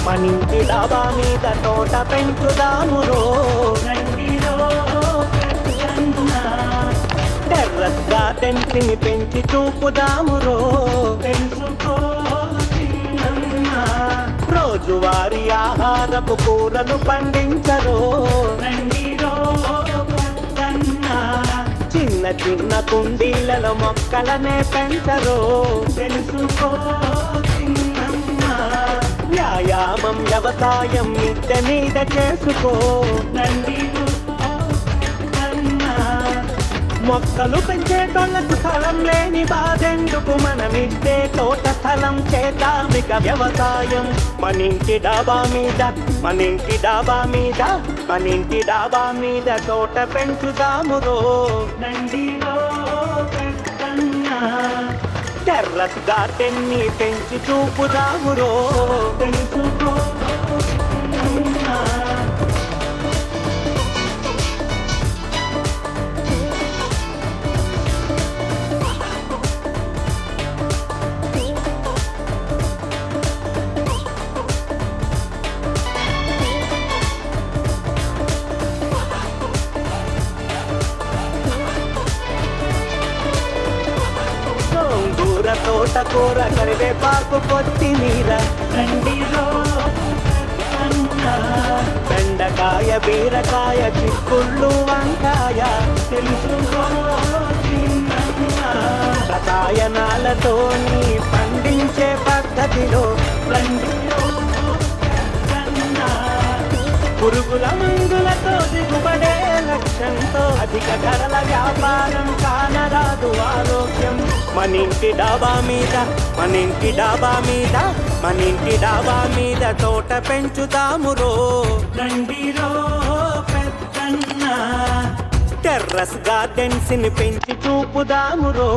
మనింటి డాబా మీద తోట పెంచుదామురో టెర్రస్ గార్డెన్స్ని పెంచి చూపుదామురో రోజువారీ ఆహారపు కూరలు పండించరో చిన్న చిన్న కుండీలలో మొక్కలనే పెంచరో వ్యాయామం వ్యవసాయం మిద్దె మీద చేసుకో మొక్కలు పెంచేటోళ్లకు స్థలం లేని బాధెందుకు మనమిస్తే తోట స్థలం చేద్దామిక వ్యవసాయం మనింటి డాబా మీద మనింటి డాబా మీద మనింటి డాబా మీద తోట పెంచుదామురో టెర్రస్ గార్డెన్ని పెంచి చూపుదామురో తోటకూర కరివేపాకు కొత్తిమీర బెండకాయ బీరకాయ చిక్కుళ్ళు వంకాయ రసాయనాలతో పండించే పద్ధతిలో పురుగుల మందులతో దిగుబడే లక్ష్యంతో అధిక ధరల వ్యాపారం కానరాదు ఆరోగ్యం మనింటి డాబా మీద మనింటి డాబా మీద మనింటి డాబా మీద తోట పెంచుదామురో టెర్రస్ గార్డెన్స్ ని పెంచి చూపుదామురో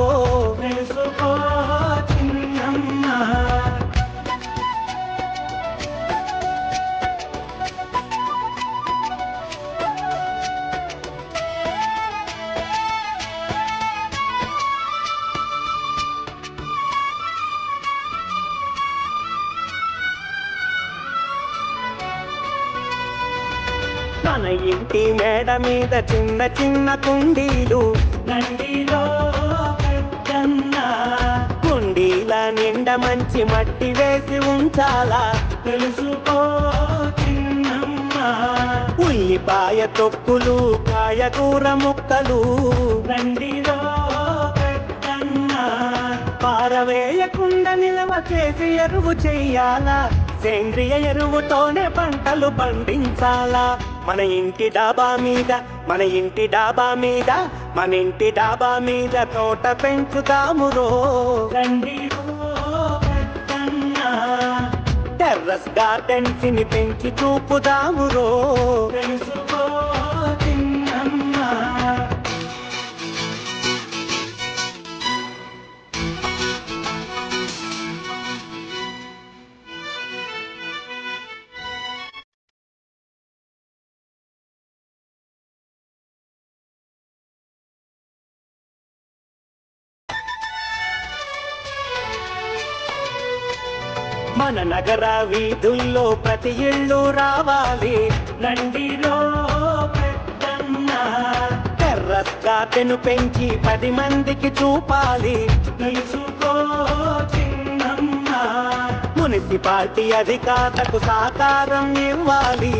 మన ఇంటి మేడ మీద చిన్న చిన్న కుండీలు కుండీల నిండా మంచి మట్టి వేసి ఉంచాలా తెలుసుకో ఉల్లిపాయ తొక్కులు కాయగూర ముక్కలు పారవేయకుండా నిలవ చేసి ఎరువు చెయ్యాలా సేంద్రియ ఎరువుతోనే పంటలు పండించాలా మన ఇంటి డాబా మీద మన ఇంటి డాబా మీద మన ఇంటి డాబా మీద తోట పెంచుదామురో టెర్రస్ గార్డెన్స్ ని పెంచి చూపుదామురో మన నగర వీధుల్లో ప్రతి ఇళ్ళు రావాలి టెర్రస్ గార్డెన్ పెంచి 10 మందికి చూపాలి మున్సిపాలిటీ అధికారులకు సహకారం ఇవ్వాలి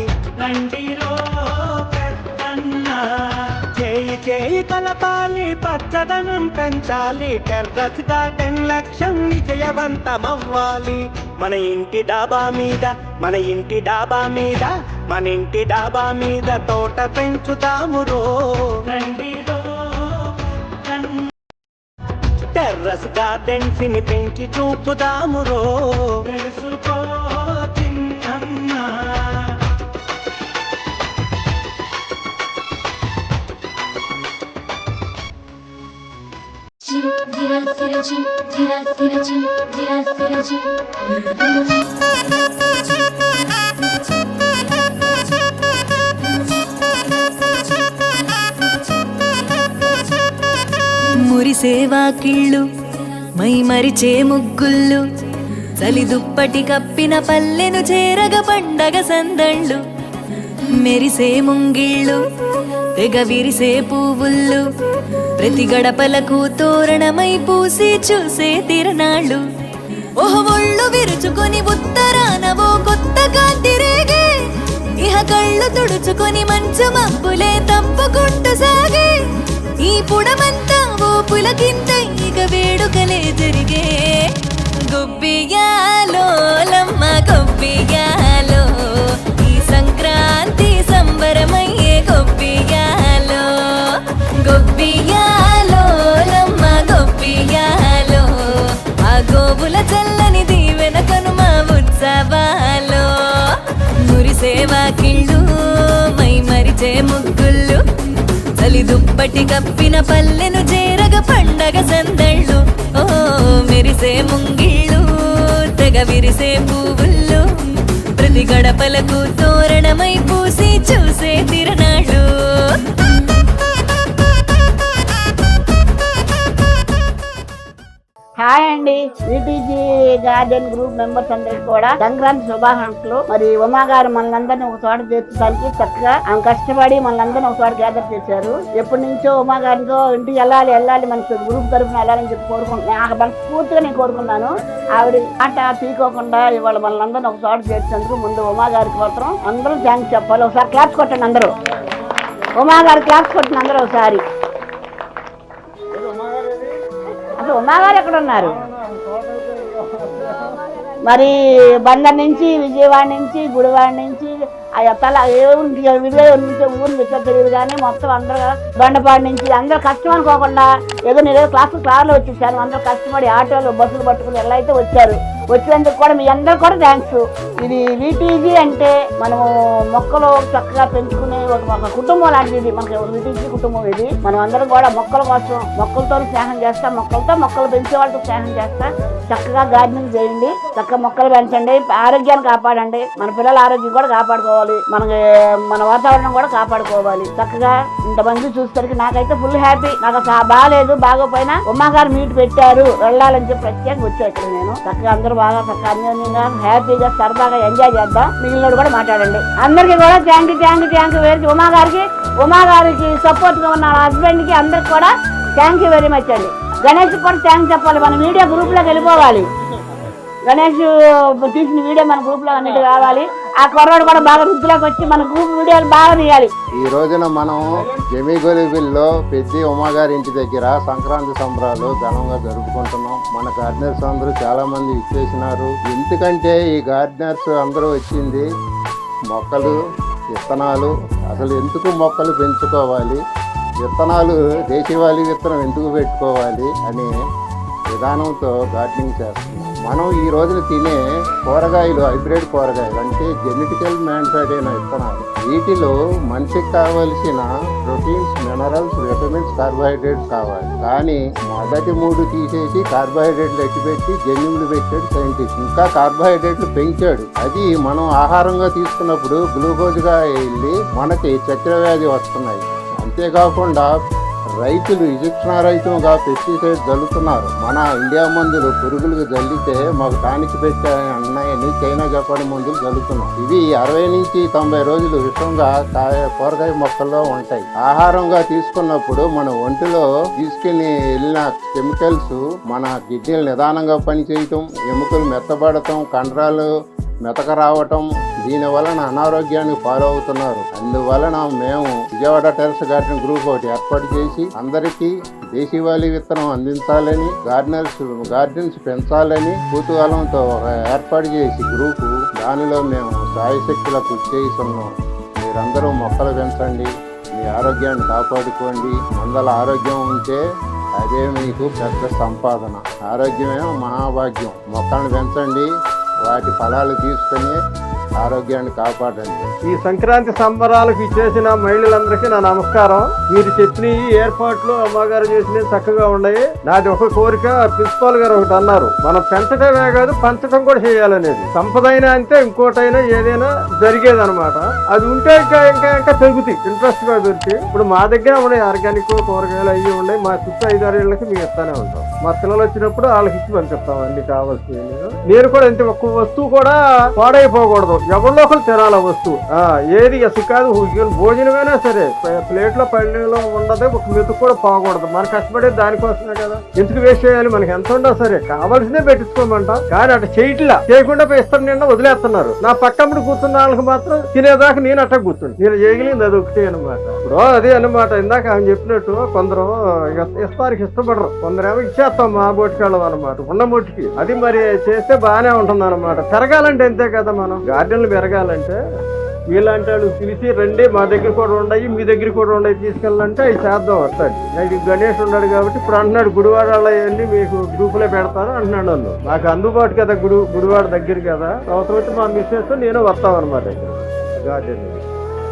చేయి చేయి కలపాలి పచ్చదనం పెంచాలి టెర్రస్ గార్డెన్ లక్ష్యం విజయవంతమవ్వాలి మన ఇంటి డాబా మీద మన ఇంటి డాబా మీద మన ఇంటి డాబా మీద తోట పెంచుదామురో టెర్రస్ గార్డెన్స్ ని పెంచి చూపుదామురో మురిసేవా కిళ్ళు మై మరిచే ముగ్గుళ్ళు చలి దుప్పటి కప్పిన పల్లెను చేరగ పండగ సందళ్ళు, మెరిసే ముంగిళ్ళు తెగ విరిసే పువ్వుళ్ళు, ప్రతి గడపలకు తోరణమై పూసి చూసే తిరణాళ్ళు. ఒళ్ళు విరుచుకొని ఉత్తరాన ఓ కొత్త కాంతి రేగే, ఇహ కళ్ళు తుడుచుకొని మంచు మబ్బులే తప్పుకుంటూ సాగే, ఈ పుడమంతా ఓ పులకింత ఇక వేడుకలే జరిగే. గొబ్బియాలో లమ్మ గొబ్బియాలో, ఈ సంక్రాంతి సంబరమయ్యే గొబ్బియాలో. గొబ్బియాలో లమ్మ గొబ్బియాలో, ఆ గోవుల చల్లని దీవెన కనుమ ఉత్సవాలో. మురిసే వాకిళ్ళు మై మరిచే ముగ్గుళ్ళు, చలి దుప్పటి కప్పిన పల్లెను చేరగ పండగ సందళ్ళు. ఓ మెరిసే ముంగిళ్ళు తెగ విరిసే పువ్వుళ్ళు, ప్రతి గడపలకు తోరణమై పూసి చూసే తిరణాళ్ళు. హాయ్ అండి, విటిజి గార్డెన్ గ్రూప్ మెంబర్స్ అందరికి కూడా సంక్రాంతి శుభాకాంక్షలు. మరి ఉమా గారు మనందరినీ ఒక చోట చేర్చడానికి చక్కగా ఆమె కష్టపడి మనందరినీ ఒక చోట గ్యాదర్ చేశారు. ఎప్పటి నుంచో ఉమా గారితో ఇంటికి వెళ్ళాలి మనకి గ్రూప్ తరఫున వెళ్ళాలని చెప్పి కోరుకుంటున్నాను. మనస్ఫూర్తిగా నేను కోరుకున్నాను. ఆవిడ మాట తీసుకోకుండా ఇవాళ మనందరినీ ఒక చోట చేర్చేందుకు ముందు ఉమా గారికి మాత్రం అందరూ థ్యాంక్స్ చెప్పాలి. ఒకసారి క్లాప్స్ కొట్టండి అందరూ. ఉమా గారు క్లాప్స్ కొట్టండి అందరూ ఒకసారి. అసలు ఉమాగారు ఎక్కడ ఉన్నారు? మరి బందర్ నుంచి, విజయవాడ నుంచి, గుడివాడ నుంచి, తల ఏ ఊరు విచ్చ తెలియదు కానీ మొత్తం అందరూ బండపాడు నుంచి అందరూ కష్టం అనుకోకుండా ఏదో నేను క్లాసు కార్లో వచ్చేసాను. అందరూ కష్టపడి ఆటోలు బస్సులు పట్టుకుని ఎలా అయితే వచ్చారు. వచ్చినందుకు కూడా మీ అందరూ కూడా థ్యాంక్స్. ఇది విటిజి అంటే మనము మొక్కలు చక్కగా పెంచుకునే ఒక కుటుంబం లాంటిది. మనకి విటిజి కుటుంబం ఇది. మనం అందరం కూడా మొక్కల కోసం మొక్కలతో స్నేహం చేస్తాం, మొక్కలు పెంచే వాళ్ళతో స్నేహం చేస్తాం. చక్కగా గార్డెనింగ్ చేయండి, చక్కగా మొక్కలు పెంచండి, ఆరోగ్యాన్ని కాపాడండి, మన పిల్లల ఆరోగ్యం కూడా కాపాడుకోవాలి, మన వాతావరణం కూడా కాపాడుకోవాలి. చక్కగా ఇంతమంది చూసేసరికి నాకైతే ఫుల్ హ్యాపీ. నాకు అసలు బాగాలేదు, బాగోపోయినా ఉమా గారు మీట్ పెట్టారు వెళ్ళాలని చెప్పి ప్రత్యేకంగా వచ్చా ఇక్కడ నేను. చక్కగా అందరూ బాగా చక్కగా అన్యోన్యంగా హ్యాపీగా సరదాగా ఎంజాయ్ చేద్దాం. మిగిలిన కూడా మాట్లాడండి. అందరికీ కూడా థ్యాంక్ యూ వెరీ ఉమా గారికి సపోర్ట్ గా ఉన్న హస్బెండ్ కి అందరికి కూడా థ్యాంక్ యూ వెరీ మచ్ అండి. గణేష్ కూడా థ్యాంక్స్ చెప్పాలి. మన మీడియా గ్రూప్ లోకి వెళ్ళిపోవాలి. గణేష్ తీసిన వీడియో మన గ్రూప్ లో అన్నిటి కావాలి. ఆ కుర్రాడు కూడా బాగా వృద్ధిలోకి వచ్చి మన గ్రూప్ వీడియోలు బాగా తీయాలి. ఈ రోజున మనం జమీగొలిబిల్లో పెద్ద ఉమాగారి ఇంటి దగ్గర సంక్రాంతి సంబరాలు ఘనంగా జరుపుకుంటున్నాం. మన గార్డెనర్స్ అందరూ చాలా మంది ఇచ్చేసినారు. ఎందుకంటే ఈ గార్డెనర్స్ అందరూ వచ్చింది మొక్కలు, విత్తనాలు, అసలు ఎందుకు మొక్కలు పెంచుకోవాలి, విత్తనాలు దేశవాళీ విత్తనం ఎందుకు పెట్టుకోవాలి అనే విధానంతో గార్డెనింగ్ చేస్తున్నాం. మనం ఈ రోజున తినే కూరగాయలు హైబ్రిడ్ కూరగాయలు అంటే జెనెటికల్ మ్యాన్యుఫ్యాక్చర్ అయిన విత్తనాలు. వీటిలో మనిషికి కావలసిన ప్రోటీన్స్, మినరల్స్, విటమిన్స్, కార్బోహైడ్రేట్స్ కావాలి. కానీ మొదటి 3 తీసేసి కార్బోహైడ్రేట్లు ఎట్టిపెట్టి జన్యువులు పెట్టాడు సైంటిస్ట్. ఇంకా కార్బోహైడ్రేట్లు పెంచాడు. అది మనం ఆహారంగా తీసుకున్నప్పుడు గ్లూకోజ్గా వెళ్ళి మనకి చక్కెర వ్యాధి వస్తున్నాయి. అంతేకాకుండా రైతులు రైతుగా పెస్టిసైడ్స్ జల్లుతున్నారు. మన ఇండియా మందులు పురుగులకు జల్లితే మాకు టానిక్ పెట్టే అన్నాయని చైనా జపాన్ మందులు జల్లుతున్నాం. ఇవి 60 నుంచి 90 రోజులు విషంగా కూరగాయ మొక్కల్లో ఉంటాయి. ఆహారంగా తీసుకున్నప్పుడు మన ఒంటిలో తీసుకుని వెళ్ళిన కెమికల్స్ మన కిడ్నీలు నిదానంగా పనిచేయటం, ఎముకలు మెత్తబడటం, కండరాలు మెతక రావటం, దీని వలన అనారోగ్యానికి పాలవుతున్నారు. అందువలన మేము విజయవాడ టెర్రస్ గార్డెన్ గ్రూప్ ఒకటి ఏర్పాటు చేసి అందరికీ దేశీవాళీ విత్తనం అందించాలని, గార్డెన్స్ పెంచాలని కుతూహలంతో ఏర్పాటు చేసి గ్రూపు దానిలో మేము సాయశక్తుల కృషి చేస్తున్నాం. మీరందరూ మొక్కలు పెంచండి, మీ ఆరోగ్యాన్ని కాపాడుకోండి. మందల ఆరోగ్యం ఉంటే అదే మీకు పెద్ద సంపాదన. ఆరోగ్యమే మహాభాగ్యం. మొక్కలను పెంచండి, వాటి ఫలాలు తీసుకొని ఆరోగ్యాన్ని కాపాడండి. ఈ సంక్రాంతి సంబరాలకు ఇచ్చేసిన మహిళలందరికీ నా నమస్కారం. మీరు చెప్పిన ఈ ఏర్పాట్లు అమ్మగారు చేసినవి చక్కగా ఉన్నాయి. నాది ఒక కోరిక, ప్రిన్సిపాల్ గారు ఒకటి అన్నారు, మనం పెంచడమే కాదు పంచడం కూడా చేయాలనేది. సంపదైనా అంతే, ఇంకోటైనా ఏదైనా జరిగేది అనమాట. అది ఉంటే ఇంకా ఇంకా ఇంకా పెరుగుతాయి, ఇంట్రెస్ట్ గా పెరుగుతాయి. ఇప్పుడు మా దగ్గర ఉన్నాయి ఆర్గానిక్ కూరగాయలు అవి ఉన్నాయి. మా చుట్టూ 5-6 ఏళ్ళకి మేము ఇస్తానే ఉంటాం. మా పిల్లలు వచ్చినప్పుడు వాళ్ళకి ఇచ్చి పంపిస్తాం అన్ని కావాల్సినవి. నేను కూడా ఇంత ఒక్క వస్తువు కూడా పాడైపోకూడదు, ఎవరిలో ఒకరు తినాలి ఆ వస్తువు. ఏది అసలు కాదు, భోజనమైనా సరే ప్లేట్లో పళ్ళలో ఉండదు, ఒక మెతుకు కూడా పోకూడదు. మనం కష్టపడేది దానికోసమే కదా, ఎందుకు వేస్ట్ చేయాలి? మనకి ఎంత ఉన్నా సరే కావాల్సిందే పెట్టించుకోమంటాం, కానీ అట్లా చేయకుండా ఇస్తాను నిండా వదిలేస్తున్నారు. నా పక్కప్పుడు కూర్చున్న వాళ్ళకి మాత్రం తినేదాకా నేను అట్ట కూర్చుంది. నేను చేయగలిగింది అది ఒకటే అనమాట. ఇప్పుడు అదే అనమాట, ఇందాక ఆయన చెప్పినట్టు కొందరు ఇస్తానికి ఇష్టపడరు, కొందరేమో ఇచ్చేస్తాం మా బోటికాళ్ళం అనమాట ఉన్న మొట్టికి. అది మరి చేస్తే బాగానే ఉంటుంది అనమాట. పెరగాలంటే అంతే కదా, మనం గార్డెన్లు పెరగాలంటే వీళ్ళంటే వాళ్ళు పిలిచి రండి మా దగ్గర కూడా ఉన్నాయి, మీ దగ్గర కూడా ఉన్నాయి, తీసుకెళ్ళాలంటే అవి చేద్దాం వస్తాడు. అది గణేష్ ఉన్నాడు కాబట్టి ఇప్పుడు అంటున్నాడు గుడివాడ అవన్నీ మీకు గ్రూపులో పెడతాను అంటున్నాడు. వాళ్ళు నాకు అందుబాటు కదా, గుడివాడ దగ్గర కదా, అవసరం వచ్చి మా మిస్సెస్ నేను వస్తాం అనమాట గార్డెన్.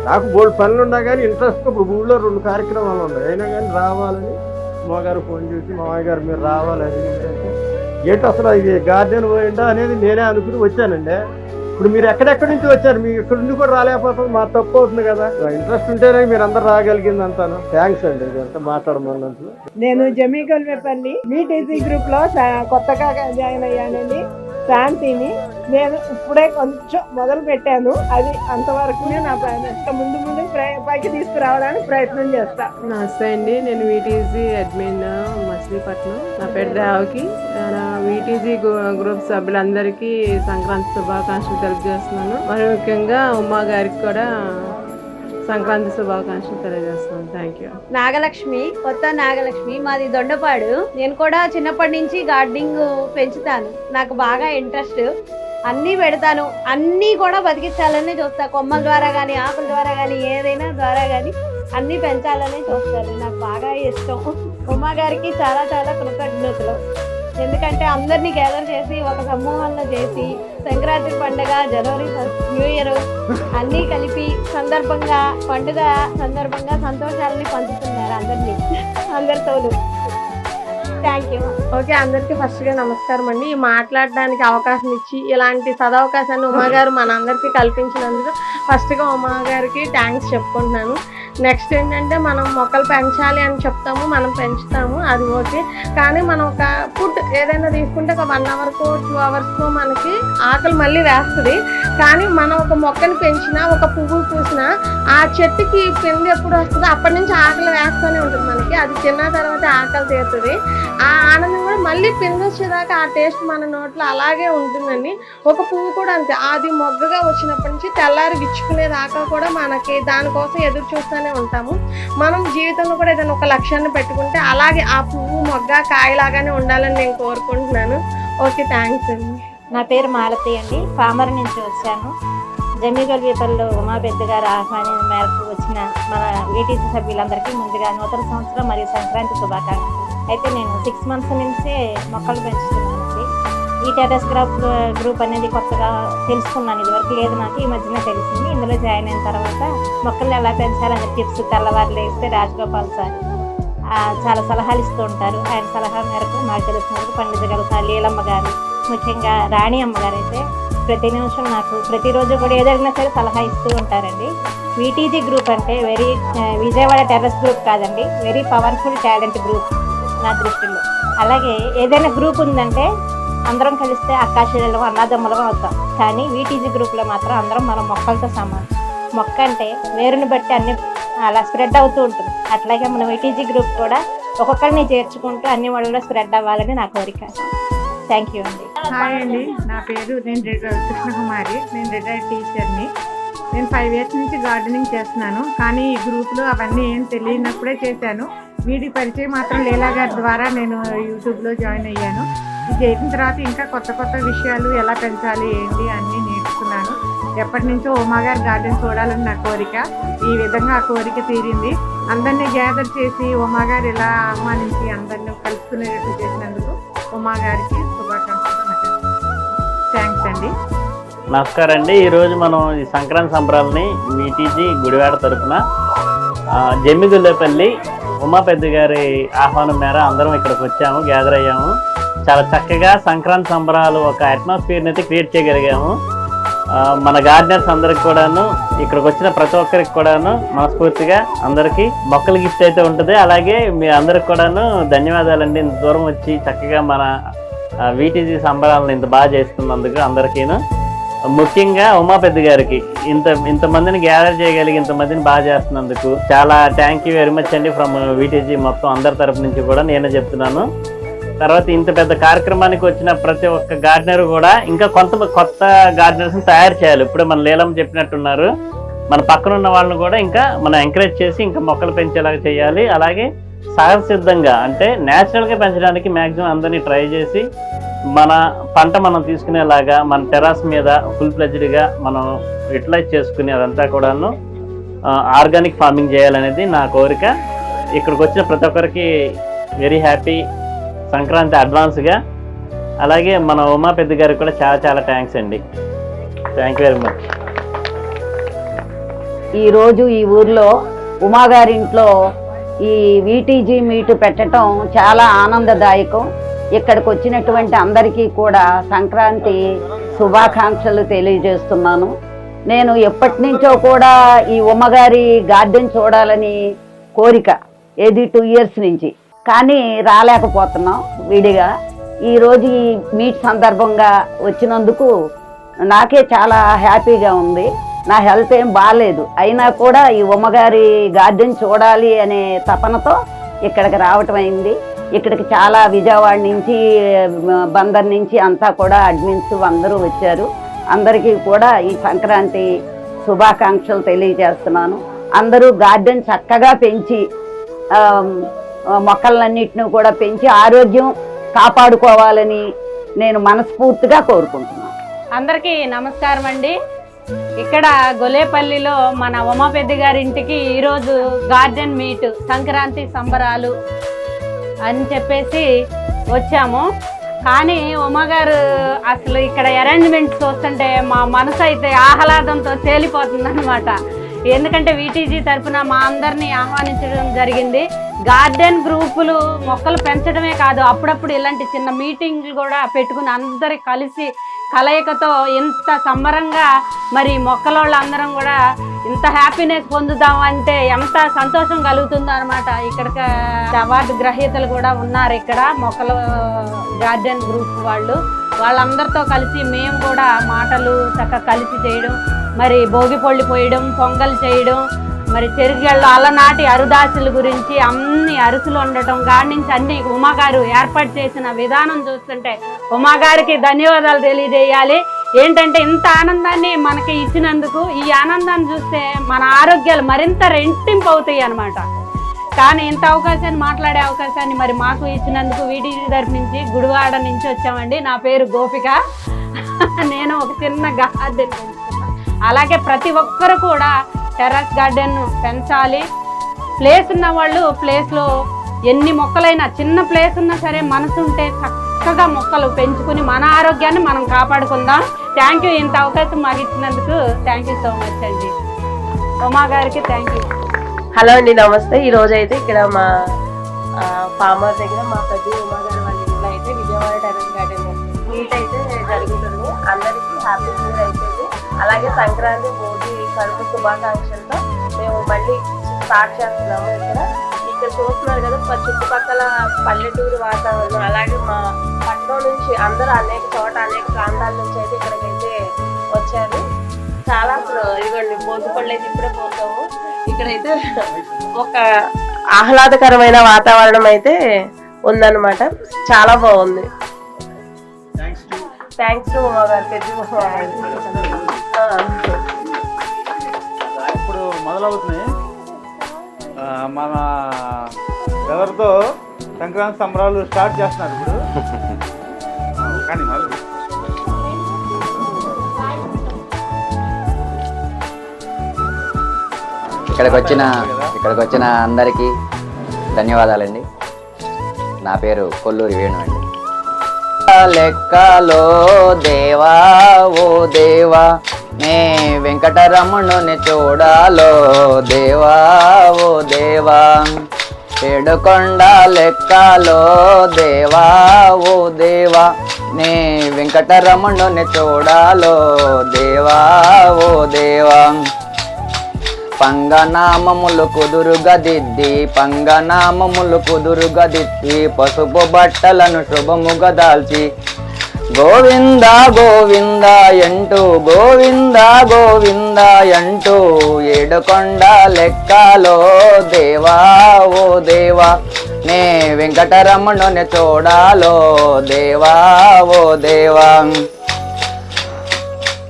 నాకు బోల్డ్ పనులు ఉన్నా కానీ ఇంట్రెస్ట్ ఇప్పుడు ఊళ్ళో 2 కార్యక్రమాలు ఉన్నాయి, అయినా కానీ రావాలని మామగారు ఫోన్ చేసి మామయ్య గారు మీరు రావాలని ఏంటి అసలు ఇది గార్డెన్ పోయిందా అనేది నేనే అనుకుని వచ్చానండి. ఇప్పుడు మీరు ఎక్కడెక్కడి నుంచి వచ్చారు, మీరు ఇక్కడ నుండి కూడా రాలేకపోతుంది, మా తప్పు అవుతుంది కదా. ఇంట్రెస్ట్ ఉంటేనే మీరు అందరు రాగలిగింది అంతాను. థ్యాంక్స్ అండి ఇదంతా మాట్లాడమన్నందుకు. నేను జమీగల్వేపల్లి VTC గ్రూప్ లో కొత్తగా జాయిన్ అయ్యానండి. శాంతిని నేను ఇప్పుడే కొంచెం మొదలు పెట్టాను, అది అంతవరకు నా ముందు పైకి తీసుకురావడానికి ప్రయత్నం చేస్తా. నమస్తే అండి, నేను VTC అడ్మిన్ మచిలీపట్నం. నా పేరు దేవకి. VTC గ్రూప్ సభ్యులందరికీ సంక్రాంతి శుభాకాంక్షలు తెలియజేస్తున్నాను. మరి ముఖ్యంగా ఉమ్మా గారికి కూడా సంక్రాంతి శుభాకాంక్షలు తెలియజేస్తున్నాను. Thank you. నాగలక్ష్మి, కొత్త నాగలక్ష్మి, మాది దొండపాడు. నేను కూడా చిన్నప్పటి నుంచి గార్డెనింగ్ పెంచుతాను, నాకు బాగా ఇంట్రెస్ట్. అన్నీ పెడతాను, అన్నీ కూడా బతికించాలని చూస్తా. కొమ్మల ద్వారా కానీ ఆకుల ద్వారా కానీ ఏదైనా ద్వారా కానీ అన్నీ పెంచాలని చూస్తాను. నాకు బాగా ఇష్టం. ఉమ్మా గారికి చాలా చాలా కృతజ్ఞతలు. ఎందుకంటే అందరినీ గ్యాదర్ చేసి ఒక సమూహంలో చేసి సంక్రాంతి పండుగ, జనవరి 1st, న్యూ ఇయర్ అన్నీ కలిపి సందర్భంగా, పండుగ సందర్భంగా సంతోషాలని పంచుతున్నారు అందరితోనూ. Thank you. ఓకే, అందరికీ ఫస్ట్గా నమస్కారం అండి. మాట్లాడడానికి అవకాశం ఇచ్చి ఇలాంటి సదవకాశాన్ని ఉమాగారు మనందరికీ కల్పించినందుకు ఫస్ట్గా ఉమాగారికి థ్యాంక్స్ చెప్పుకుంటున్నాను. నెక్స్ట్ ఏంటంటే మనం మొక్కలు పెంచాలి అని చెప్తాము, మనం పెంచుతాము, అది ఓకే. కానీ మనం ఒక ఫుడ్ ఏదైనా తీసుకుంటే ఒక 1 అవర్కో 2 అవర్స్కో మనకి ఆకలి మళ్ళీ వేస్తుంది. కానీ మనం ఒక మొక్కని పెంచినా, ఒక పువ్వులు పూసినా ఆ చెట్టుకి పిండి ఎప్పుడు వస్తుందో అప్పటి నుంచి ఆకలి వేస్తూనే ఉంటుంది మనకి. అది తిన్న తర్వాత ఆకలి తీరుతుంది. ఆ ఆనందం కూడా మళ్ళీ పిండి వచ్చేదాకా ఆ టేస్ట్ మన నోట్లో అలాగే ఉంటుందండి. ఒక పువ్వు కూడా అంతే, అది మొగ్గగా వచ్చినప్పటి నుంచి తెల్లారి విచ్చుకునేదాకా కూడా మనకి దానికోసం ఎదురు చూస్తూనే ఉంటాము. మనం జీవితంలో కూడా ఏదైనా ఒక లక్ష్యాన్ని పెట్టుకుంటే అలాగే ఆ పువ్వు మొగ్గ కాయలాగానే ఉండాలని నేను కోరుకుంటున్నాను. ఓకే, థ్యాంక్స్ అండి. నా పేరు మాలతి అండి, పామర్ నుంచి వచ్చాను. జమీగల్వేపల్లిలో ఉమాపెద్ద గారు ఆహ్వానం మేరకు వచ్చిన మన VTC సభ్యులందరికీ ముందుగా నూతన సంవత్సరం మరియు సంక్రాంతి శుభాకాంక్షలు. అయితే నేను 6 months నుంచే మొక్కలు పెంచుతున్నానండి. ఈ టెర్రస్ గ్రూప్ అనేది కొత్తగా తెలుసుకున్నాను, ఇదివరకు లేదు నాకు, ఈ మధ్యనే తెలిసింది. ఇందులో జాయిన్ అయిన తర్వాత మొక్కలు ఎలా పెంచాలనే టిప్స్ తెల్లవారు లేస్తే రాజగోపాల్ సార్ చాలా సలహాలు ఇస్తూ ఉంటారు. ఆయన సలహా మేరకు నాకు తెలిసినందుకు పండితగల సార్ లీలమ్మ గారు, ముఖ్యంగా రాణి అమ్మగారు అయితే ప్రతి నిమిషం నాకు ప్రతిరోజు కూడా ఏదైనా సరే సలహా ఇస్తూ ఉంటారండి. VTC గ్రూప్ అంటే విజయవాడ టెర్రస్ గ్రూప్ కాదండి, వెరీ పవర్ఫుల్ టాలెంట్ గ్రూప్ నా దృష్టిలో. అలాగే ఏదైనా గ్రూప్ ఉందంటే అందరం కలిస్తే అక్కాచెల్లెలు అన్నదమ్ములం అవుతాం. కానీ VTC గ్రూప్లో మాత్రం అందరం మన మొక్కలతో సమానం. మొక్క అంటే వేరుని బట్టి అన్ని అలా స్ప్రెడ్ అవుతూ ఉంటుంది. అట్లాగే మన VTC గ్రూప్ కూడా ఒక్కొక్కరిని చేర్చుకుంటూ అన్ని వాళ్ళలో స్ప్రెడ్ అవ్వాలని నా కోరిక. థ్యాంక్ యూ అండి. హాయ్ అండి, నా పేరు కృష్ణకుమారి. నేను రిటైర్డ్ టీచర్ని. నేను 5 years నుంచి గార్డెనింగ్ చేస్తున్నాను. కానీ ఈ గ్రూప్లో అవన్నీ ఏం తెలియనప్పుడే చేశాను. వీటి పరిచయం మాత్రం లీలా గారి ద్వారా నేను యూట్యూబ్లో జాయిన్ అయ్యాను. ఇది చేసిన తర్వాత ఇంకా కొత్త కొత్త విషయాలు ఎలా పెంచాలి ఏంటి అన్నీ నేర్చుకున్నాను. ఎప్పటి నుంచో ఉమాగారి గార్డెన్ చూడాలని నా కోరిక. ఈ విధంగా ఆ కోరిక తీరింది. అందరినీ గ్యాదర్ చేసి ఉమాగారు ఇలా ఆహ్వానించి అందరినీ కలుసుకునేటట్టు చేసినందుకు ఉమాగారికి శుభాకాంక్షలు. థ్యాంక్స్ అండి. నమస్కారం అండి. ఈరోజు మనం ఈ సంక్రాంతి సంబరాలని VTC గుడివాడ తరఫున జమ్మిగుల్లేపల్లి ఉమాపెద్ద గారి ఆహ్వానం మేర అందరం ఇక్కడికి వచ్చాము, గ్యాదర్ అయ్యాము. చాలా చక్కగా సంక్రాంతి సంబరాలు ఒక అట్మాస్ఫియర్ని అయితే క్రియేట్ చేయగలిగాము. మన గార్డెనర్స్ అందరికి కూడాను, ఇక్కడికి వచ్చిన ప్రతి ఒక్కరికి కూడాను మనస్ఫూర్తిగా అందరికీ మొక్కల గిఫ్ట్ అయితే ఉంటుంది. అలాగే మీ అందరికి కూడాను ధన్యవాదాలండి. ఇంత దూరం వచ్చి చక్కగా మన వీటీజీ సంబరాలను ఇంత బాగా చేస్తున్నందుకు అందరికీను. ముఖ్యంగా ఉమా పెద్ద గారికి ఇంతమందిని గ్యాదర్ చేయగలిగి ఇంతమందిని బాగా చేస్తున్నందుకు చాలా థ్యాంక్ యూ వెరీ మచ్ అండి. ఫ్రమ్ వీటీజీ మొత్తం అందరి తరపు నుంచి కూడా నేనే చెప్తున్నాను. తర్వాత ఇంత పెద్ద కార్యక్రమానికి వచ్చిన ప్రతి ఒక్క గార్డెనర్ కూడా ఇంకా కొత్త గార్డెనర్స్ని తయారు చేయాలి. ఇప్పుడే మన లీలం చెప్పినట్టున్నారు, మన పక్కన ఉన్న వాళ్ళని కూడా ఇంకా మనం ఎంకరేజ్ చేసి ఇంకా మొక్కలు పెంచేలాగా చేయాలి. అలాగే సహజసిద్ధంగా అంటే న్యాచురల్గా పెంచడానికి మ్యాక్సిమం అందరినీ ట్రై చేసి మన పంట మనం తీసుకునేలాగా మన టెర్రస్ మీద ఫుల్ ఫ్లెడ్జ్డ్గా మనం యూటిలైజ్ చేసుకుని అదంతా కూడాను ఆర్గానిక్ ఫార్మింగ్ చేయాలనేది నా కోరిక. ఇక్కడికి వచ్చిన ప్రతి ఒక్కరికి వెరీ హ్యాపీ సంక్రాంతి అడ్వాన్స్గా. అలాగే మన ఉమా పెద్ద గారికి కూడా చాలా చాలా థ్యాంక్స్ అండి. Thank you very much. ఈరోజు ఈ ఊర్లో ఉమాగారింట్లో ఈ వీటీజీ మీటు పెట్టడం చాలా ఆనందదాయకం. ఇక్కడికి వచ్చినటువంటి అందరికీ కూడా సంక్రాంతి శుభాకాంక్షలు తెలియజేస్తున్నాను. నేను ఎప్పటి నుంచో కూడా ఈ ఉమ్మగారి గార్డెన్ చూడాలని కోరిక, ఏది 2 years నుంచి, కానీ రాలేకపోతున్నాం విడిగా. ఈరోజు ఈ మీట్ సందర్భంగా వచ్చినందుకు నాకే చాలా హ్యాపీగా ఉంది. నా హెల్త్ ఏం బాగాలేదు, అయినా కూడా ఈ ఉమ్మగారి గార్డెన్ చూడాలి అనే తపనతో ఇక్కడికి రావటం అయింది. ఇక్కడికి చాలా విజయవాడ నుంచి, బందర్ నుంచి అంతా కూడా అడ్మిన్స్ అందరూ వచ్చారు. అందరికీ కూడా ఈ సంక్రాంతి శుభాకాంక్షలు తెలియజేస్తున్నాను. అందరూ గార్డెన్ చక్కగా పెంచి మొక్కలన్నిటిని కూడా పెంచి ఆరోగ్యం కాపాడుకోవాలని నేను మనస్ఫూర్తిగా కోరుకుంటున్నాను. అందరికీ నమస్కారం అండి. ఇక్కడ గొలేపల్లిలో మన ఉమాపెద్ది గారింటికి ఈరోజు గార్డెన్ మీట్ సంక్రాంతి సంబరాలు అని చెప్పేసి వచ్చాము. కానీ ఉమ్మగారు అసలు ఇక్కడ అరేంజ్మెంట్స్ చూస్తుంటే మా మనసు అయితే ఆహ్లాదంతో తేలిపోతుందన్నమాట. ఎందుకంటే వీటీజీ తరఫున మా అందరినీ ఆహ్వానించడం జరిగింది. గార్డెన్ గ్రూపులు మొక్కలు పెంచడమే కాదు, అప్పుడప్పుడు ఇలాంటి చిన్న మీటింగ్లు కూడా పెట్టుకుని అందరి కలిసి కలయికతో ఇంత సంబరంగా మరి మొక్కలోళ్ళు అందరం కూడా ఇంత హ్యాపీనెస్ పొందుదామంటే ఎంత సంతోషం కలుగుతుందో అనమాట. ఇక్కడ అవార్డు గ్రహీతలు కూడా ఉన్నారు ఇక్కడ మొక్కల గార్డెన్ గ్రూప్ వాళ్ళందరితో కలిసి మేము కూడా మాటలు చక్కగా కలిసి చేయడం, మరి భోగిపొళ్ళు పోయడం, పొంగల్ చేయడం, మరి చెరుగళ్ళు అలనాటి అరుదాసుల గురించి అన్ని అరుసులు ఉండటం గాడి నుంచి అన్ని ఉమాగారు ఏర్పాటు చేసిన విధానం చూస్తుంటే ఉమాగారికి ధన్యవాదాలు తెలియజేయాలి. ఏంటంటే ఇంత ఆనందాన్ని మనకి ఇచ్చినందుకు, ఈ ఆనందాన్ని చూస్తే మన ఆరోగ్యాలు మరింత రెట్టింపు అవుతాయి అన్నమాట. కానీ ఇంత అవకాశాన్ని మాట్లాడే అవకాశాన్ని మరి మాకు ఇచ్చినందుకు వీటీజీ తరఫు నుంచి గుడివాడ నుంచి వచ్చామండి. నా పేరు గోపిక. నేను ఒక చిన్న గార్డెన్ పెంచుతున్నాను. అలాగే ప్రతి ఒక్కరు కూడా టెర్రస్ గార్డెన్ పెంచాలి. ప్లేస్ ఉన్న వాళ్ళు ప్లేస్లో ఎన్ని మొక్కలైనా, చిన్న ప్లేస్ ఉన్నా సరే మనసు ఉంటే చక్కగా మొక్కలు పెంచుకుని మన ఆరోగ్యాన్ని మనం కాపాడుకుందాం. థ్యాంక్ యూ, ఇంత అవకాశం మాకు ఇచ్చినందుకు థ్యాంక్ యూ సో మచ్ అండి. ఉమా గారికి థ్యాంక్ యూ. హలో అండి, నమస్తే. ఈరోజు అయితే ఇక్కడ మా ఫార్మర్ దగ్గర మా పెద్ద ఉమా గారి వాళ్ళ ఇంట్లో అయితే విజయవాడ టెర్రస్ గార్డెన్ మీట్ అయితే జరుగుతుంది. అందరికీ హ్యాపీ న్యూ ఇయర్ అవుతుంది. అలాగే సంక్రాంతి భోగి కనుక శుభాకాంక్షలతో మేము మళ్ళీ స్టార్ట్ చేస్తున్నాము. ఇక్కడ చూస్తున్నారు కదా చుట్టుపక్కల పల్లెటూరు వాతావరణం. అలాగే మా పట్టణం నుంచి అందరూ అనేక చోట అనేక ప్రాంతాల నుంచి అయితే ఇక్కడికైతే వచ్చారు. చాలా అసలు ఇదిగోండి భోగి పళ్ళు అయితే ఇప్పుడే పోతాము. ఇక్కడైతే ఒక ఆహ్లాదకరమైన వాతావరణం అయితే ఉందన్నమాట. చాలా బాగుంది. థ్యాంక్స్ టు ఉమా గారు, పెద్ద ఉమా గారు. ఇప్పుడు మొదలవుతుంది మన ఎవరితో సంక్రాంతి సంబరాలు స్టార్ట్ చేస్తున్నారు ఇప్పుడు. కానీ ఇక్కడికి వచ్చిన అందరికీ ధన్యవాదాలండి. నా పేరు కొల్లూరి వేణు అండి. లెక్కలో దేవా ఓ దేవా, నే వెంకటరమణుని చూడాలో దేవా ఓ దేవా, ఏడుకొండ లెక్కలో దేవా ఓ దేవా, నే వెంకటరమణుని చూడాలో దేవా ఓ దేవా పంగనామములు కుదురుగదిద్ది పసుపు బట్టలను శుభముగా దాల్చి గోవింద గోవింద అంటూ ఏడుకొండ లెక్కలో దేవా ఓ దేవా నే వెంకటరమణుని చూడాలో దేవా ఓ దేవా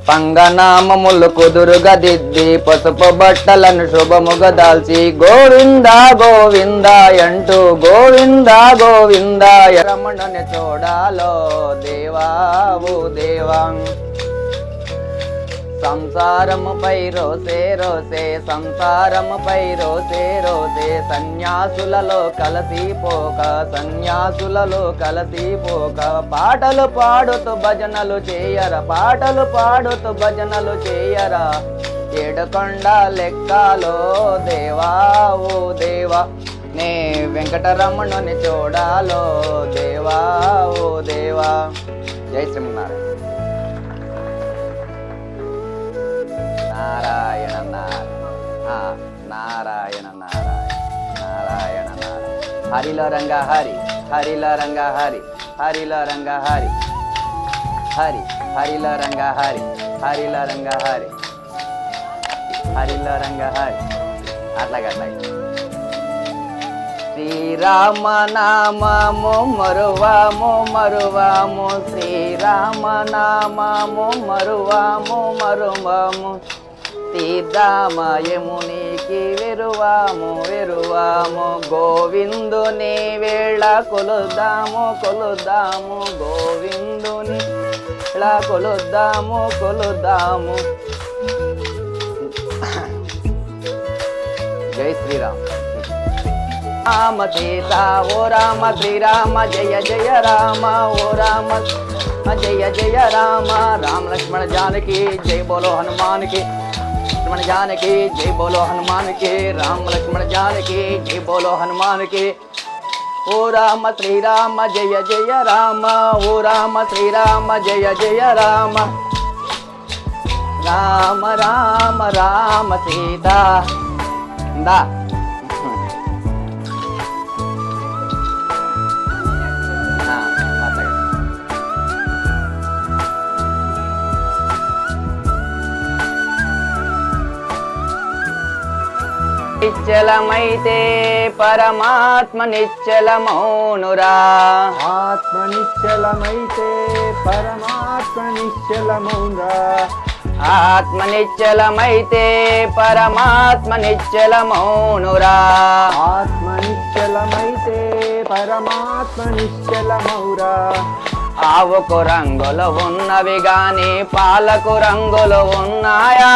పంగనామములు కుదురుగదిద్ది పసుపు బట్టలను శుభముగా దాల్చి గోవింద అంటూ రమణుని చూడాలో దేవా ఓ దేవా సంసారముపై రోసే సన్యాసులలో కలసిపోక పాటలు పాడుతూ భజనలు చేయరా ఏడుకొండ లెక్కలో దేవా ఓ దేవా నే వెంకటరమణుని చూడాలో దేవా ఓ దేవా. జై శ్రీమన్నారాయణ. నారాయణ నారాయణ హరిలో రంగ హరి హరిలో రంగ హరి హరిలో రంగ హరి హరిలో రంగ హరి హరిలో రంగ హరి హరిలో రంగ హరి అట్లాగే శ్రీరామ నామము మరువాము శ్రీరామ నామము మరువాము తీర్థమయమునికి వెరువాము గోవిందుని వేళ కొలుద్దాము గోవిందుని వేళ కొలుద్దాము. జై శ్రీరామ్. రామ సీత ఓ రామ శ్రీరామ జయ జయ రామ ఓ రామ జయ జయ రామ రామ లక్ష్మణ జానకి జై బోలో హనుమాన్ కి లక్ష్మణ జానకి జై బోలో హనుమాన్ కి రామ లక్ష్మణ జానకి జై బోలో హనుమాన్ కి ఓ రామ శ్రీరామ జయ జయ రామ ఓ రామ శ్రీరామ జయ జయ రామ రామ రామ రామ సీత దా నిశ్చలమైతే పరమాత్మ నిశ్చలమౌనురా ఆత్మనిశ్చలమైతే పరమాత్మ నిశ్చలమౌనురా ఆత్మనిశ్చలమైతే పరమాత్మ నిశ్చలమౌనురా ఆత్మనిశ్చలమైతే పరమాత్మ నిశ్చలమౌరా ఆవుకు రంగులు ఉన్నవి గాని పాలకు రంగులు ఉన్నాయా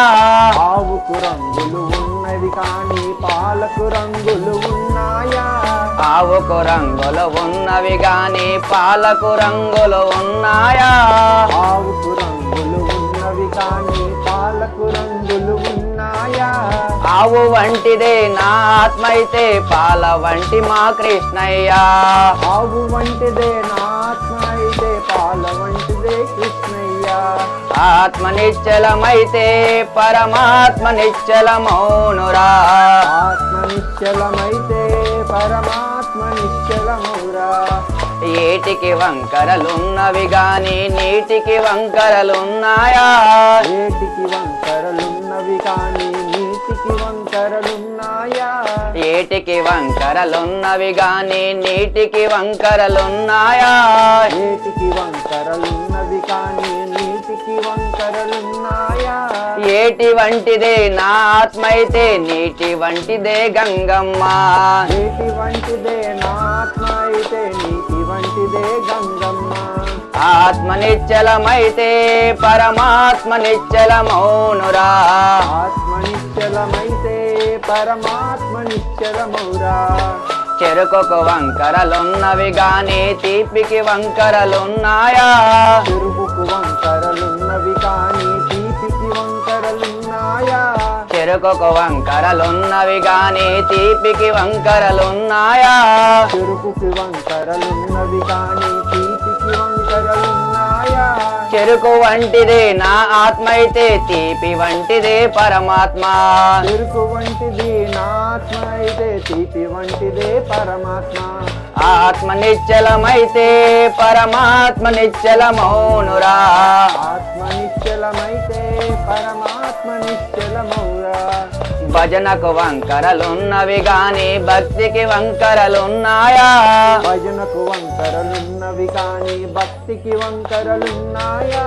ఆవుకు రంగులు ఉన్నవి కానీ పాలకు రంగులు ఉన్నాయా ఆవుకు రంగులు ఉన్నవి గాని పాలకు రంగులు ఉన్నాయా ఆవుకు రంగులు ఉన్నవి కానీ పాలకు రంగులు ఉన్నాయా ఆవు వంటిదే నా ఆత్మ అయితే పాల వంటి మా కృష్ణయ్య ఆవు వంటిదే నా ఆత్మ అయితే పాల వంటిదే కృష్ణయ్య ఆత్మ నిశ్చలమైతే పరమాత్మ నిశ్చలమౌనురా ఆత్మ నిశ్చలమైతే పరమాత్మ నిశ్చలమౌరా ఏటికి వంకరలున్నవి గాని నీటికి వంకరలున్నాయా ఏటికి వంకరలున్నవి కానీ నీటికి వంకరలున్నాయా ఏటికి వంకరలున్నవి గాని నీటికి వంకరలున్నాయా ఏటికి వంకరలున్నవి కానీ నీటికి వంకరలున్నాయా ఏటి వంటిదే నా ఆత్మ అయితే నీటి వంటిదే గంగమ్మ నీటి వంటిదే నా ఆత్మ అయితే నీటి వంటిదే గంగమ్మ ఆత్మ నిశ్చలమైతే పరమాత్మ నిశ్చలమౌనురా ఆత్మ నిశ్చలమైతే పరమాత్మ నిశ్చలమౌరా చెరుకుకు వంకరలున్నవి గాని తీపికి వంకరలున్నాయా చెరుకుకు వంకరలున్నవి కానీ తీపికి వంకరలున్నాయా చెరుకుకు వంకరలున్నవి గాని తీపికి వంకరలున్నాయా చెరుకుకి వంకరలున్నవి కానీ తీపికి వంకరలున్నాయా చెరుకు వంటిదే నా ఆత్మ అయితే తీపి వంటిదే పరమాత్మ. చెరుకు వంటిది నా ఆత్మ అయితే తీపి వంటిదే పరమాత్మ. ఆత్మ నిశ్చలమైతే పరమాత్మ నిశ్చలమౌనురా. ఆత్మ నిశ్చలమైతే పరమాత్మ నిశ్చలమౌరా. భజనకు వంకరలున్నవి గాని భక్తికి వంకరలున్నాయా? భజనకు వంకరలున్నవి కానీ భక్తికి వంకరలున్నాయా?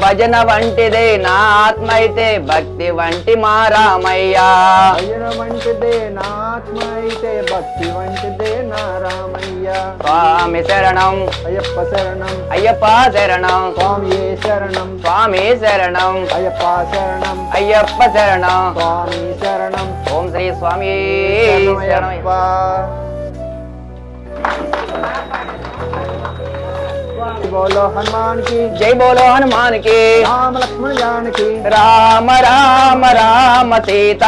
భజన వంటిదే నా ఆత్మ అయితే భక్తి వంటి మా రామయ్యా. భజన వంటిదే నా ఆత్మ అయితే భక్తి వంటిదే నా రామయ్య. స్వామి శరణం అయ్యప్ప శరణం అయ్యప్ప శరణం స్వామియే శరణం స్వామి శరణం అయ్యప్ప శరణం అయ్యప్ప శరణం స్వామి శరణం ఓం శ్రీ స్వామి శరణమయ్యప్ప. బోలో హనుమాన్ కి జై బోలో హనుమాన్ కి. రామ లక్ష్మణ జానకి రామ రామ రామ సీత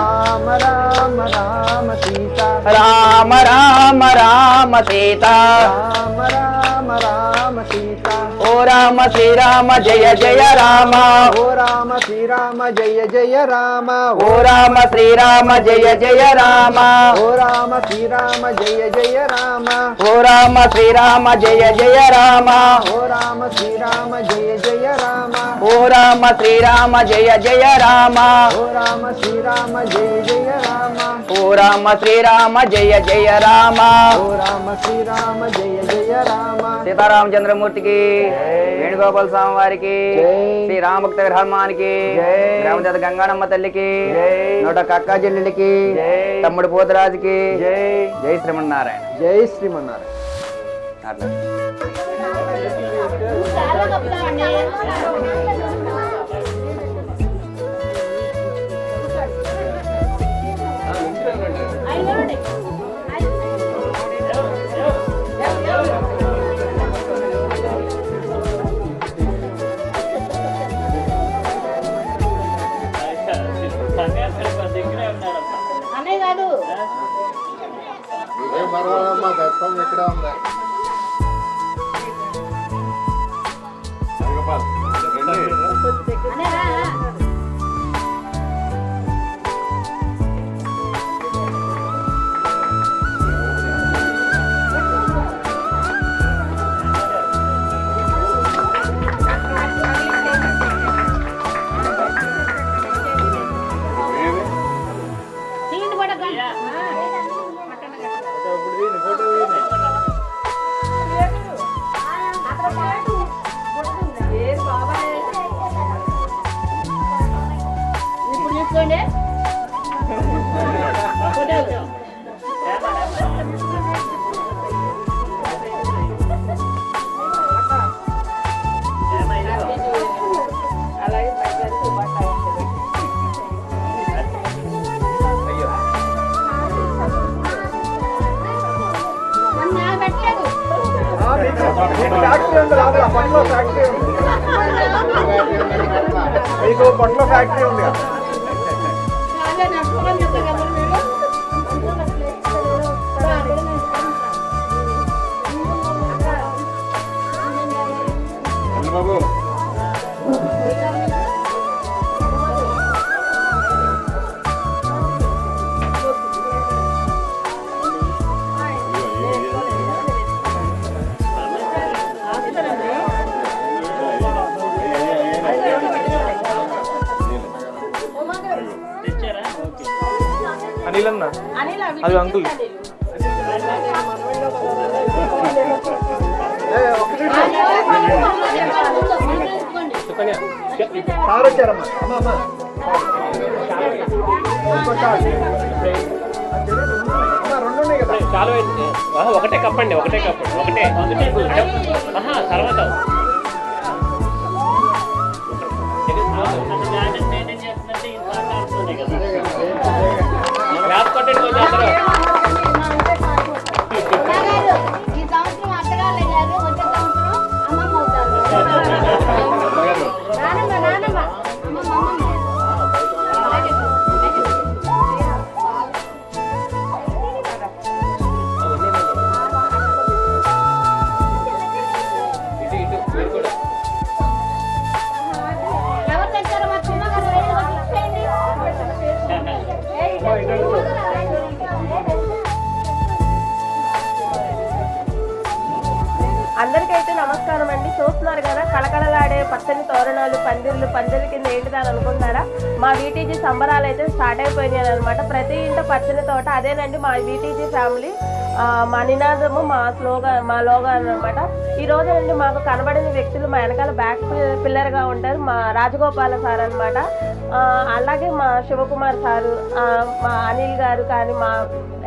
రామ రామ రామ సీత రామ రామ రామ సీత రామ రామ రామ సీత. ఓ రామ శ్రీరామ జయ జయ రామ. ఓ రామ శ్రీరామ జయ జయ రామ. ఓ రామ శ్రీరామ జయ జయ రామ. ఓ రామ శ్రీరామ జయ జయ రామ. ఓ రామ శ్రీరామ జయ జయ రామ. ఓ రామ శ్రీరామ జయ జయ రామ. ఓ రామ శ్రీరామ జయ జయ రామ. ఓ రామ శ్రీరామ జయ జయ రామ. ఓ రామ శ్రీరామ జయ జయ రామ. ఓ రామ శ్రీరామ జయ జయ రామ. సీతారామచంద్రమూర్తికి, వేణుగోపాల స్వామి వారికి, శ్రీ రామభక్త హనుమానికి, గ్రామదేవత గంగానమ్మ తల్లికి, నోట కక్కా చెల్లెలికి, తమ్ముడు పోతరాజుకి జై శ్రీమన్నారాయణ. జై శ్రీమన్నారాయణ. అట్లా దర్శనం ఇక్కడ ఉంది. మీకు పొట్టలో ఫ్యాక్టరీ ఉంది కదా. బాబు అనిల్ అన్న అది అంకుల్. సార్ వచ్చారమ్మా. రెండు ఉన్నాయి కదా. చాలా ఒకటే కప్పండి, ఒకటే కప్పండి, ఒకటే తర్వాత గ్యాప్ కొట్టండి కొంచెం అందరూ. ఈ సంవత్సరం అత్తగారు లేరు, వచ్చే సంవత్సరం అమ్మమ్మ అవుతారు. నానమ్మ నానమ్మ అమ్మమ్మ అమ్మమ్మ. అందరికైతే నమస్కారం అండి. చూస్తున్నారు కదా కళకళలాడే పచ్చని తోరణాలు, పందిళ్ళ కింద ఏంటి దాని అనుకుంటున్నారా? మా వీటీజీ సంబరాలు అయితే స్టార్ట్ అయిపోయినాయి అనమాట. ప్రతి ఇంట పచ్చని తోట, అదేనండి మా వీటీజీ ఫ్యామిలీ మా నినాదము, మా లోగా అనమాట. ఈ రోజు అండి మాకు కనబడిన వ్యక్తులు మా వెనకాల బ్యాక్ పిల్లర్గా ఉంటారు మా రాజగోపాల సార్ అనమాట. అలాగే మా శివకుమార్ సారు, మా అనిల్ గారు, కానీ మా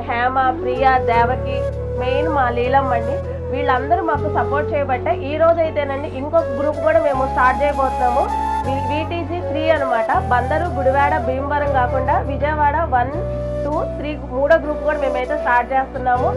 హేమ, ప్రియా, దేవకి, మెయిన్ మా లీలమ్మ అండి. వీళ్ళందరూ మాకు సపోర్ట్ చేయబట్టే ఈ రోజు అయితేనండి ఇంకొక గ్రూప్ కూడా మేము స్టార్ట్ చేయబోతున్నాము. వీటీజీ 3 అనమాట. బందరు, గుడివాడ, భీమవరం కాకుండా విజయవాడ 1, 2, 3 మూడో గ్రూప్ కూడా మేమైతే స్టార్ట్ చేస్తున్నాము.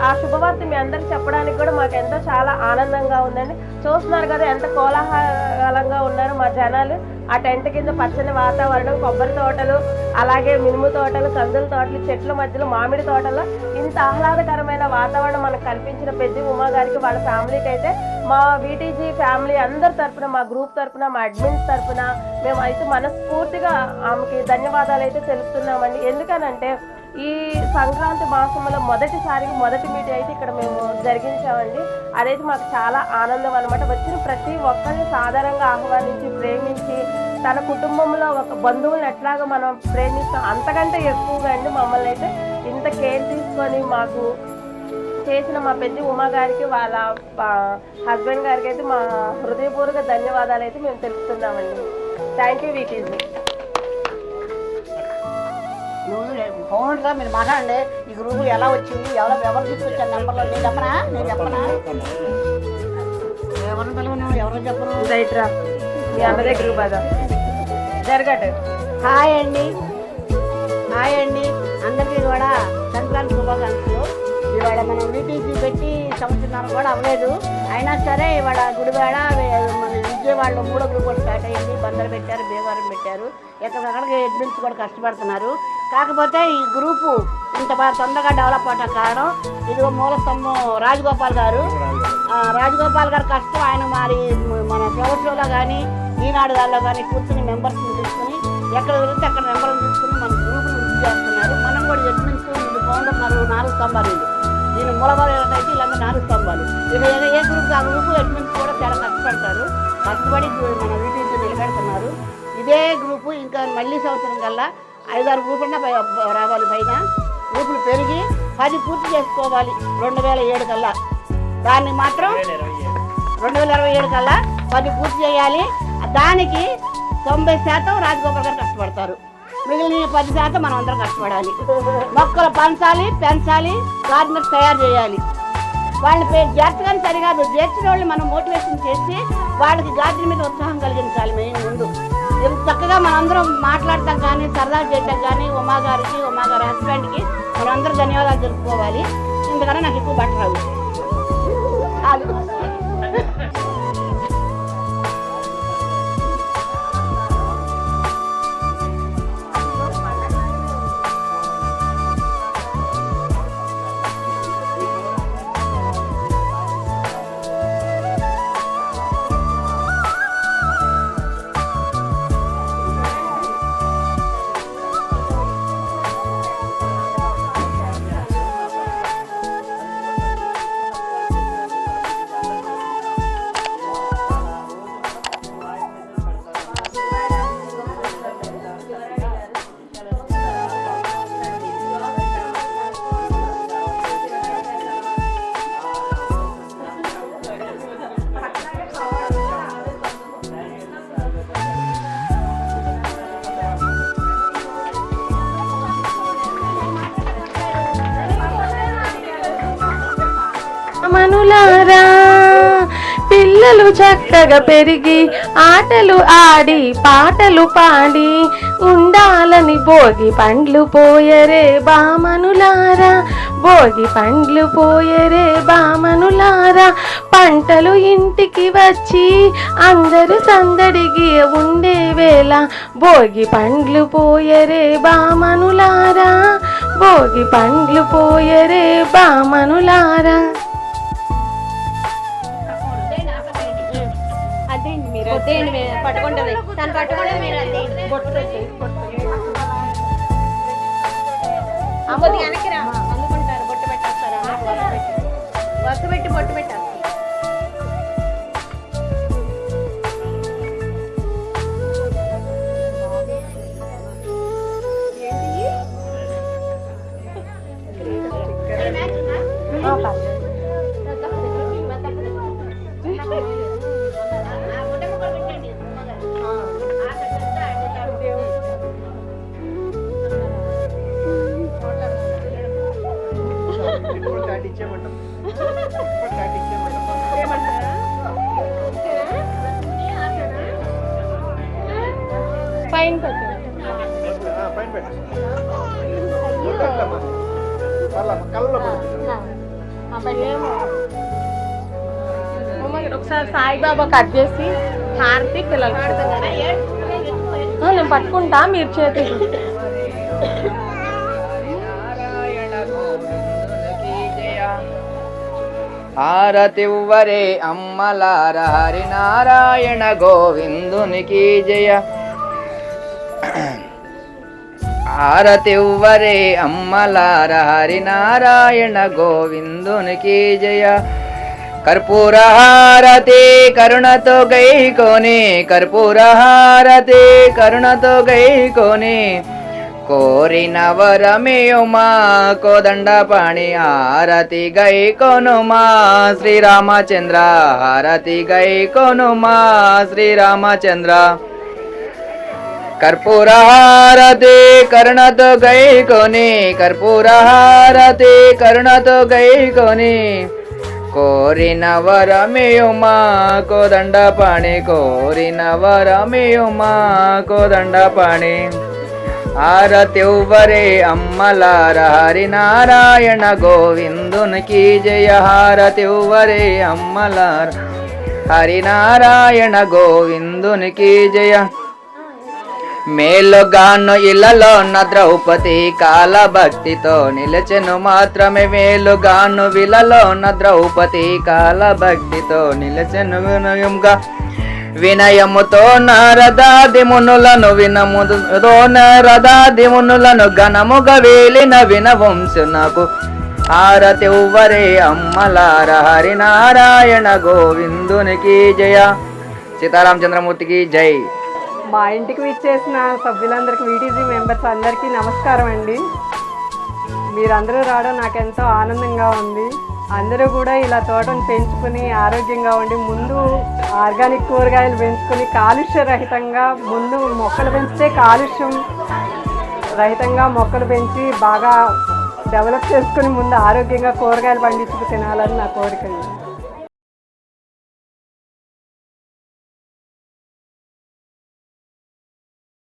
ఆ శుభవార్త మీ అందరికి చెప్పడానికి కూడా మాకు ఎంతో చాలా ఆనందంగా ఉందండి. చూస్తున్నారు కదా ఎంత కోలాహలంగా ఉన్నారు మా జనాలు. ఆ టెంట్ కింద పచ్చని వాతావరణం, కొబ్బరి తోటలు, అలాగే మినుము తోటలు, కందుల తోటలు, చెట్ల మధ్యలో మామిడి తోటల్లో ఇంత ఆహ్లాదకరమైన వాతావరణం మనకు కల్పించిన పెద్ద ఉమా గారికి, వాళ్ళ ఫ్యామిలీకి అయితే మా వీటీజీ ఫ్యామిలీ అందరి తరపున, మా గ్రూప్ తరపున, మా అడ్మిన్స్ తరపున మేము అయితే మనస్ఫూర్తిగా ఆమెకి ధన్యవాదాలు అయితే తెలుపుతున్నామండి. ఎందుకనంటే ఈ సంక్రాంతి మాసంలో మొదటి మీటింగ్ అయితే ఇక్కడ మేము జరిగించామండి. అదైతే మాకు చాలా ఆనందం అనమాట. వచ్చిన ప్రతి ఒక్కరిని సాధారణంగా ఆహ్వానించి, ప్రేమించి, తన కుటుంబంలో ఒక బంధువులను ఎట్లాగా మనం ప్రేమిస్తాం అంతకంటే ఎక్కువగా అండి మమ్మల్ని అయితే ఇంత కేర్ తీసుకొని మాకు చేసిన మా పెద్ద ఉమా గారికి, వాళ్ళ హస్బెండ్ గారికి అయితే మా హృదయపూర్వక ధన్యవాదాలు అయితే మేము తెలుపుతున్నామండి. Thank you VTG. ఫోన్గా మీరు మాట్లాడండి. ఈ గ్రూపు ఎలా వచ్చింది, ఎవరు తీసుకొచ్చారు నెంబర్లో? నేను చెప్పనా ఎవరిని పిలవను, ఎవరు చెప్పను. రైట్రా మీ అన్నదే గ్రూప్ అదా జరగట్టు. హాయ్ అండి అందరికీ కూడా సంక్రాంతి శుభాకాంక్షలు. ఇవాళ మనం వీటీసీ పెట్టి సంవత్సరం కూడా అవ్వలేదు, అయినా సరే ఇవాళ గుడివాడ, మన విజయవాడలో 3వ గ్రూప్ కూడా స్టార్ట్ అయ్యింది. బందరు పెట్టారు, భీమవరం పెట్టారు, ఎక్కడికక్కడికి అడ్మిన్స్ కూడా కష్టపడుతున్నారు. కాకపోతే ఈ గ్రూపు ఇంత బాగా తొందరగా డెవలప్ అవడానికి కారణం ఇదిగో మూల స్తంభం రాజగోపాల్ గారు కష్టం. ఆయన మరి మన ఫ్లవర్ షోలో కానీ ఈనాడు దానిలో కానీ కూర్చుని మెంబర్స్ని తీసుకుని ఎక్కడ వెళ్తే అక్కడ మెంబర్ని తీసుకుని మన గ్రూపుని వృద్ధి చేస్తున్నారు. మనం కూడా అడ్మిన్స్ వీళ్ళు బాగుంటున్నారు. 4 స్తంభాలు దీని మూలవారు ఏంటంటే వీళ్ళందరూ 4 స్తంభాలు. ఇక ఏ గ్రూప్ ఆ గ్రూపు అడ్మిన్స్ కూడా చాలా కష్టపడతారు. కష్టపడి మన వీటిని నిలబెడుతున్నారు. ఇదే గ్రూపు ఇంకా మళ్ళీ సంవత్సరం కల్లా 5-6 గ్రూపులన్నా రావాలి. పైన గ్రూపులు పెరిగి 10 పూర్తి చేసుకోవాలి 2007 కల్లా. దాన్ని మాత్రం 2027 కల్లా 10 పూర్తి చేయాలి. దానికి 90% రాజగోపాల్ గారు కష్టపడతారు. మిగిలిన 10% మనం అందరం కష్టపడాలి. మొక్కలు పెంచాలి, గార్డెనర్స్ తయారు చేయాలి. వాళ్ళని చేర్చగానే సరికాదు, చేర్చిన వాళ్ళని మనం మోటివేషన్ చేసి వాళ్ళకి గార్డెన్ మీద ఉత్సాహం కలిగించాలి. మెయిన్ ముందు ఎంత చక్కగా మనందరం మాట్లాడటం కానీ, సరదా చేయటం కానీ, ఉమా గారి హస్బెండ్కి మనందరూ ధన్యవాదాలు తెలుపుకోవాలి. ఎందుకన్నా నాకు ఎక్కువ బట్టలు రావు. మనులారా పిల్లలు చక్కగా పెరిగి ఆటలు ఆడి పాటలు పాడి ఉండాలని భోగి పండ్లు పోయరే బామనులారా, భోగి పండ్లు పోయరే బామనులారా. పంటలు ఇంటికి వచ్చి అందరూ సందడిగి ఉండే వేళ భోగి పండ్లు పోయరే బామనులారా, భోగి పండ్లు పోయరే బామనులారా. పట్టుకుంటుంది తను పట్టుకుంటే మీరు వెనక్కి రా అందుకుంటారు. బొట్టు పెట్టేస్తారా? బొట్టు పెట్టి బొట్టు పెట్టేస్తారు. పైన పెట్టు. పైన పెట్టు. కళ్ళలో పడుతుంది. ఒకసారి సాయిబాబా కట్ చేసి హారతి పిల్లలు నేను పట్టుకుంటా, మీరు చేతి హారతివ్వరే అమ్మలార హరినారాయణ గోవిందునికి జయ. హారతివ్వరే అమ్మలార హరినారాయణ గోవిందునికి జయ. కర్పూర హారతి కరుణతో గైకోని, కర్పూర హారతి కరుణతో గైకోని, కోరిన వరమేయుమా కోదండ పాణి హారతి గైకోనుమా శ్రీరామచంద్ర, హారతి గైకోనుమా శ్రీరామచంద్ర. కర్పూర హారతి కరుణతో గైకోని, కర్పూర హారతి కరుణతో గైకోని, కోరిన వరమేయుమా కోదండ పాణి, కోరిన వరమేయుమా కోదండ పాణి. హారతివ్వరే అమ్మలార హరినారాయణ గోవిందునికి జయ. హారతివ్వరే అమ్మలార హరినారాయణ గోవిందునికి జయ. మేలుగాను ఇలలోన ద్రౌపది కాల భక్తితో నిలచెను మాత్రమే, మేలుగాను విలలోన ద్రౌపది కాల భక్తితో నిలచెను వినయముగా. వినయముతో నారదాది మునులను వినముతో నారదాది మునులను ఘనముగా వేలిన వినవంశునకు హారతివ్వరే అమ్మలార హరినారాయణ గోవిందునికి జయ. సీతారామచంద్రమూర్తికి జై. మా ఇంటికి విచ్చేసిన సభ్యులందరికీ, వీటీజీ మెంబర్స్ అందరికీ నమస్కారం అండి. మీరందరూ రావడం నాకు ఎంతో ఆనందంగా ఉంది. అందరూ కూడా ఇలా తోటను పెంచుకుని ఆరోగ్యంగా ఉండి, ముందు ఆర్గానిక్ కూరగాయలు పెంచుకుని కాలుష్య రహితంగా, ముందు మొక్కలు పెంచితే కాలుష్యం రహితంగా మొక్కలు పెంచి బాగా డెవలప్ చేసుకుని ముందు ఆరోగ్యంగా కూరగాయలు పండించుకు తినాలని నా కోరిక.